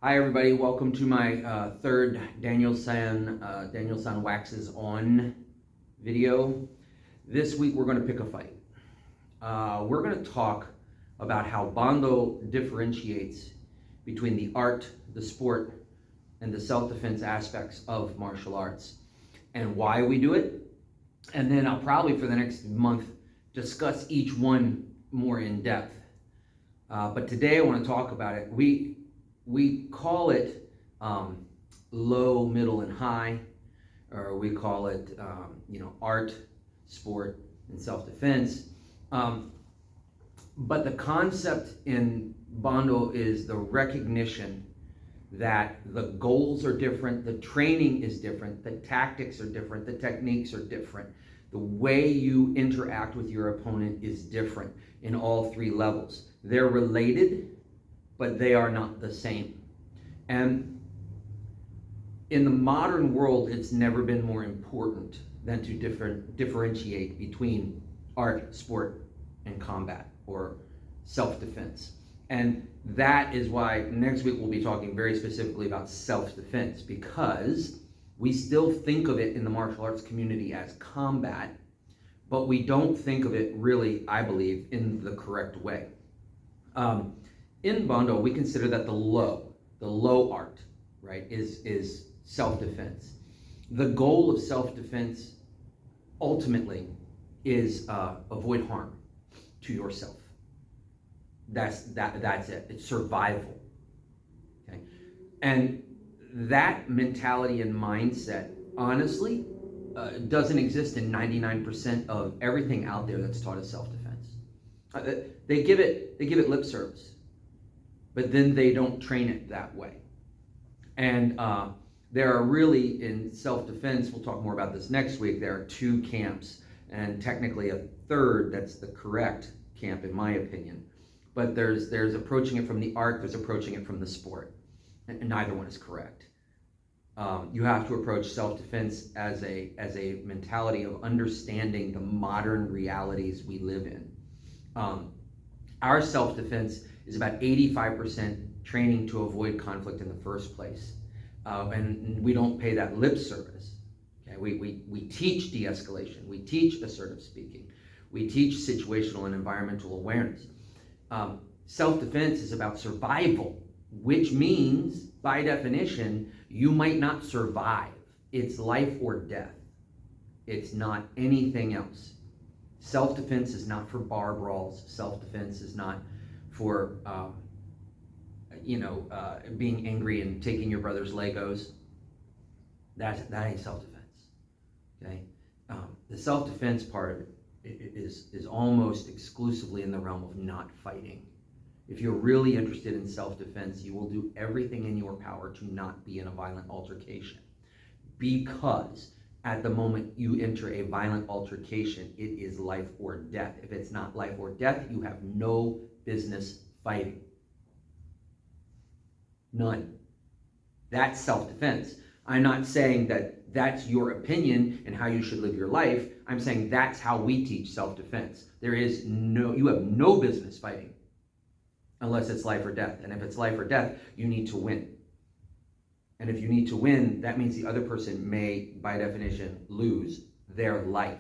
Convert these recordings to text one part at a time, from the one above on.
Hi everybody, welcome to my third Daniel-san Waxes On video. This week we're going to pick a fight. We're going to talk about how Bando differentiates between the art, the sport, and the self-defense aspects of martial arts, and why we do it. And then I'll probably for the next month discuss each one more in depth. But today I want to talk about it. We call it low, middle, and high, or we call it art, sport, and self-defense. But the concept in Bando is the recognition that the goals are different, the training is different, the tactics are different, the techniques are different. The way you interact with your opponent is different in all three levels. They're related, but they are not the same. And in the modern world, it's never been more important than to differentiate between art, sport, and combat, or self-defense. And that is why next week we'll be talking very specifically about self-defense, because we still think of it in the martial arts community as combat, but we don't think of it really, I believe, in the correct way. In Bando, we consider that the low art, right, is self-defense. The goal of self-defense ultimately is avoid harm to yourself. That's it. It's survival. Okay, and that mentality and mindset, honestly, doesn't exist in 99% of everything out there that's taught as self-defense. They give it lip service, but then they don't train it that way. And there are really, in self-defense, we'll talk more about this next week, there are two camps, and technically a third that's the correct camp in my opinion. But there's approaching it from the art, there's approaching it from the sport, and neither one is correct. You have to approach self-defense as a mentality of understanding the modern realities we live in. Our self-defense is about 85% training to avoid conflict in the first place. And we don't pay that lip service. Okay? We teach de-escalation. We teach assertive speaking. We teach situational and environmental awareness. Self-defense is about survival, which means, by definition, you might not survive. It's life or death. It's not anything else. Self-defense is not for bar brawls. Self-defense is not for being angry and taking your brother's Legos. That ain't self-defense. Okay, the self-defense part of it is almost exclusively in the realm of not fighting. If you're really interested in self-defense, you will do everything in your power to not be in a violent altercation, because at the moment you enter a violent altercation, it is life or death. If it's not life or death, you have no business fighting. None. That's self-defense. I'm not saying that that's your opinion and how you should live your life. I'm saying that's how we teach self-defense. You have no business fighting unless it's life or death. And if it's life or death, you need to win. And if you need to win, that means the other person may, by definition, lose their life.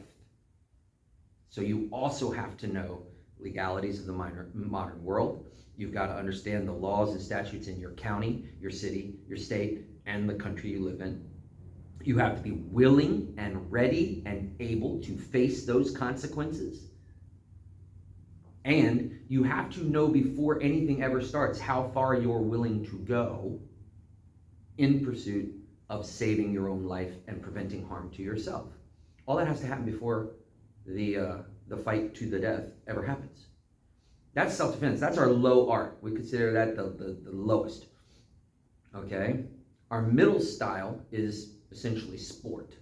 So you also have to know legalities of the modern world. You've got to understand the laws and statutes in your county, your city, your state, and the country you live in. You have to be willing and ready and able to face those consequences. And you have to know before anything ever starts how far you're willing to go in pursuit of saving your own life and preventing harm to yourself. All that has to happen before the fight to the death ever happens. That's self-defense. That's our low art. We consider that the lowest. Okay? Our middle style is essentially sport.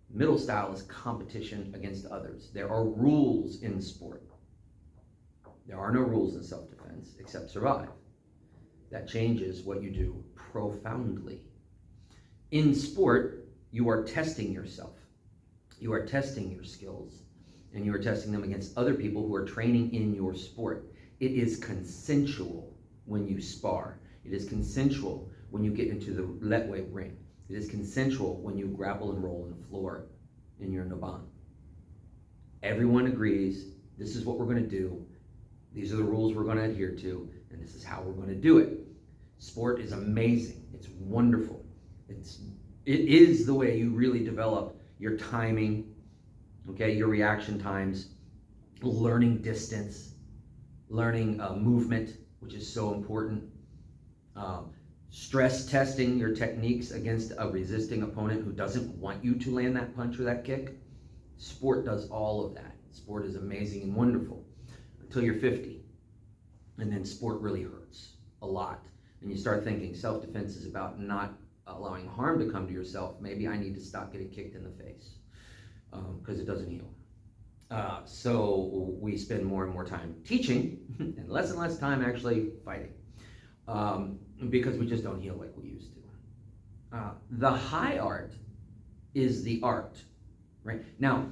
Middle style is competition against others. There are rules in sport. There are no rules in self-defense except survive. That changes what you do profoundly. In sport, you are testing yourself. You are testing your skills, and you are testing them against other people who are training in your sport. It is consensual when you spar. It is consensual when you get into the letway ring. It is consensual when you grapple and roll on the floor in your Naban. Everyone agrees, this is what we're going to do. These are the rules we're going to adhere to, and this is how we're going to do it. Sport is amazing. It's wonderful. It is the way you really develop your timing, okay, your reaction times, learning distance, learning movement, which is so important. Stress testing your techniques against a resisting opponent who doesn't want you to land that punch or that kick. Sport does all of that. Sport is amazing and wonderful until you're 50. And then sport really hurts a lot. And you start thinking self-defense is about not allowing harm to come to yourself. Maybe I need to stop getting kicked in the face because it doesn't heal. So we spend more and more time teaching and less time actually fighting. Because we just don't heal like we used to. The high art is the art, right? Now,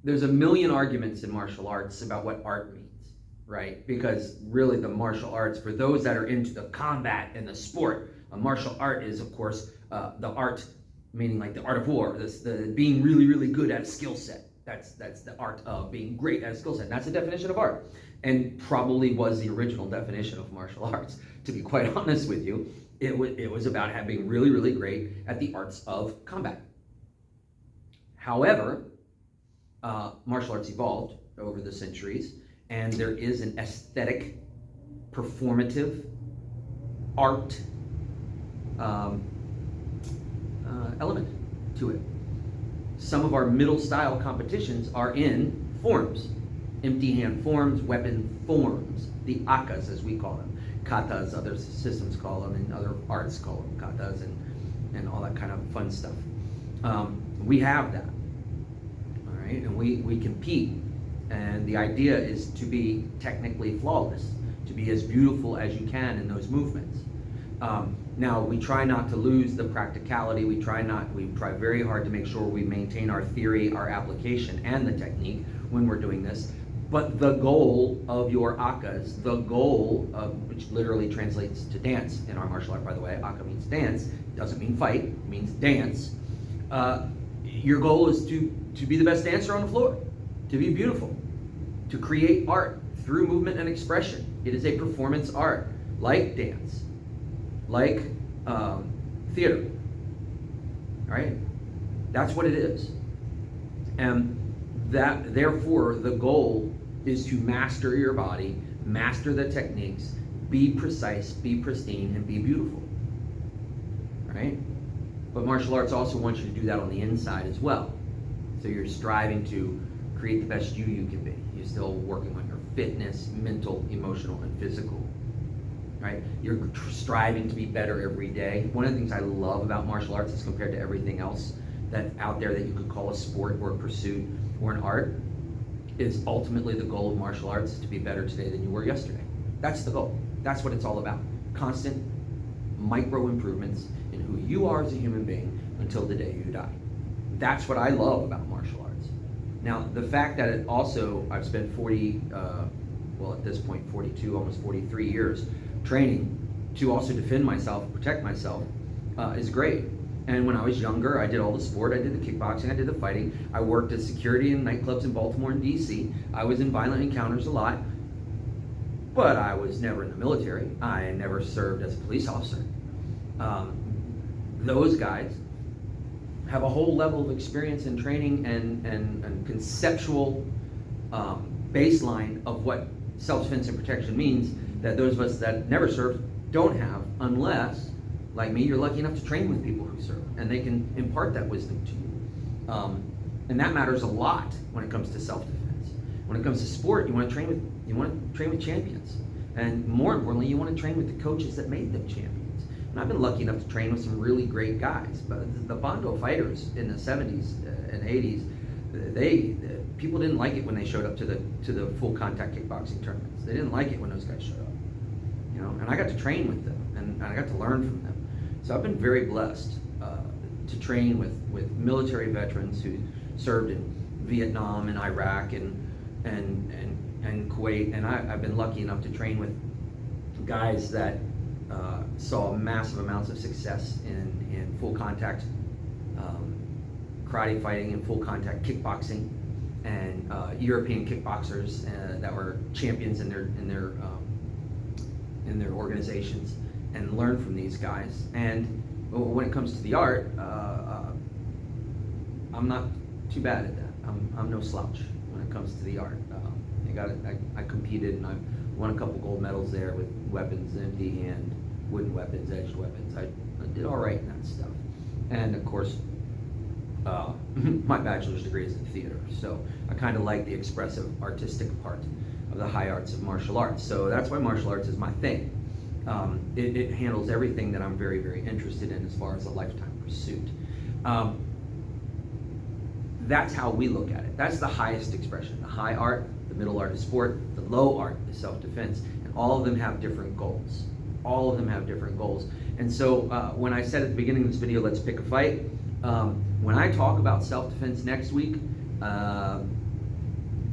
there's a million arguments in martial arts about what art means, right? Because really the martial arts, for those that are into the combat and the sport, a martial art is, of course, the art, meaning like the art of war, the being really, really good at a skill set. That's the art of being great at a skill set. That's the definition of art, and probably was the original definition of martial arts. To be quite honest with you, it was about being really, really great at the arts of combat. However, martial arts evolved over the centuries, and there is an aesthetic, performative art element to it. Some of our middle style competitions are in forms, empty hand forms, weapon forms, the akas as we call them. Katas, other systems call them, and other arts call them katas, and all that kind of fun stuff. We have that, all right, and we compete, and the idea is to be technically flawless, to be as beautiful as you can in those movements. Now, we try not to lose the practicality. We try very hard to make sure we maintain our theory, our application, and the technique when we're doing this. But the goal of your akas, the goal of, which literally translates to dance in our martial art, by the way, aka means dance, doesn't mean fight, it means dance. Your goal is to be the best dancer on the floor, to be beautiful, to create art through movement and expression. It is a performance art, like dance, like theater, right? That's what it is. And that, therefore, the goal is to master your body, master the techniques, be precise, be pristine, and be beautiful, right? But martial arts also wants you to do that on the inside as well. So you're striving to create the best you can be. You're still working on your fitness, mental, emotional, and physical, right? You're striving to be better every day. One of the things I love about martial arts as compared to everything else that's out there that you could call a sport or a pursuit or an art is ultimately the goal of martial arts is to be better today than you were yesterday. That's the goal. That's what it's all about. Constant micro improvements in who you are as a human being until the day you die. That's what I love about martial arts. Now, the fact that it also, I've spent 40, well at this point 42, almost 43 years training to also defend myself, protect myself, is great. And when I was younger, I did all the sport. I did the kickboxing, I did the fighting. I worked as security in nightclubs in Baltimore and DC. I was in violent encounters a lot, but I was never in the military. I never served as a police officer. Those guys have a whole level of experience and training and conceptual baseline of what self-defense and protection means that those of us that never served don't have, unless, like me, you're lucky enough to train with people who serve, and they can impart that wisdom to you. And that matters a lot when it comes to self-defense. When it comes to sport, you want to train with champions, and more importantly, you want to train with the coaches that made them champions. And I've been lucky enough to train with some really great guys. But the Bando fighters in the 70s and 80s, people didn't like it when they showed up to the full contact kickboxing tournaments. They didn't like it when those guys showed up, you know. And I got to train with them, and I got to learn from them. So I've been very blessed to train with military veterans who served in Vietnam and Iraq and Kuwait, and I've been lucky enough to train with guys that saw massive amounts of success in full contact karate fighting and full contact kickboxing, and European kickboxers that were champions in their organizations, and learned from these guys. And when it comes to the art, I'm not too bad at that. I'm no slouch when it comes to the art. I competed and I won a couple gold medals there with weapons, empty hand, wooden weapons, edged weapons. I did all right in that stuff. And of course, my bachelor's degree is in theater, so I kind of like the expressive, artistic part of the high arts of martial arts. So that's why martial arts is my thing. It handles everything that I'm very, very interested in as far as a lifetime pursuit. That's how we look at it. That's the highest expression. The high art, the middle art is sport, the low art is self-defense, and all of them have different goals. All of them have different goals. And so when I said at the beginning of this video, let's pick a fight, when I talk about self-defense next week,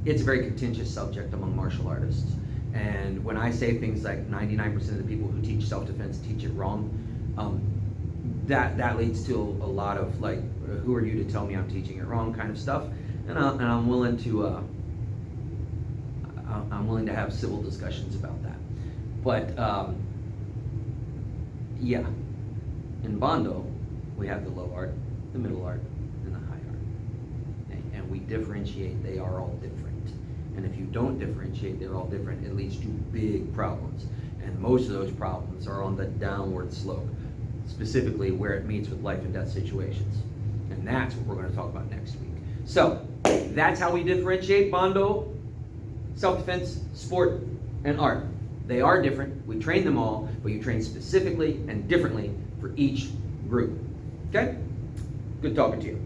it's a very contentious subject among martial artists. And when I say things like 99% of the people who teach self-defense teach it wrong, that leads to a lot of like, who are you to tell me I'm teaching it wrong kind of stuff. And I'm willing to have civil discussions about that. But yeah, in Bando, we have the low art, the middle art, and the high art. And we differentiate, they are all different. And if you don't differentiate, they're all different, it leads to big problems. And most of those problems are on the downward slope, specifically where it meets with life and death situations. And that's what we're going to talk about next week. So, that's how we differentiate Bando, self-defense, sport, and art. They are different. We train them all, but you train specifically and differently for each group. Okay? Good talking to you.